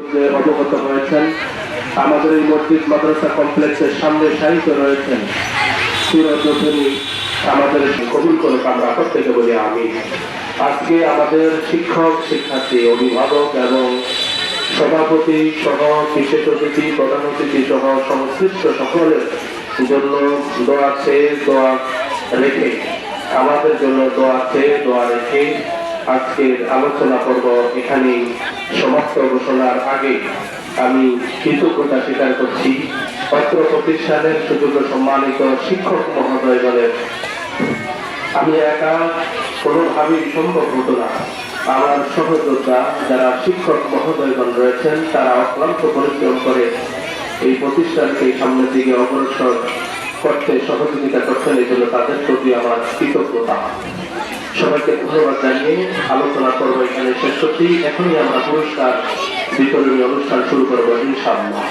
অবগত হয়েছেন। আমাদের এই মসজিদ মাদ্রাসা কমপ্লেক্সের সামনে সাহিত্য রয়েছেন চিরজীবনী, আমাদের কবুল করে আমরা প্রত্যেকে বলি আমিন। আজকে আমাদের শিক্ষক, শিক্ষার্থী, অভিভাবক এবং সভাপতি সহ বিশেষ অতিথি, প্রধান অতিথি সহ সংশ্লিষ্ট সকলের জন্য দোয়া চেয়ে দোয়া রেখে, আমাদের জন্য দোয়া চেয়ে দোয়া রেখে আজকের আলোচনা পর্ব এখানে সমাপ্ত ঘোষণার আগে আমি কৃতজ্ঞতা স্বীকার করছি অত্র প্রতিষ্ঠানের সুযোগ্য সম্মানিত শিক্ষক মহোদয়গণের। আমি একা কোনোভাবেই সম্ভব হতো না। আমার সহযোদ্ধা যারা শিক্ষক মহোদয়গণ রয়েছেন, তারা অক্লান্ত পরিশ্রম করে এই প্রতিষ্ঠানকে সামনের দিকে অগ্রসর করতে সহযোগিতা করছেন। এই জন্য তাদের প্রতি আমার কৃতজ্ঞতা। সবাইকে ধন্যবাদ জানিয়ে আলোচনা করবো এখানে শেষ করছি। এখনই আমরা পুরস্কার বিতরণী অনুষ্ঠান শুরু করবো ইনশাআল্লাহ।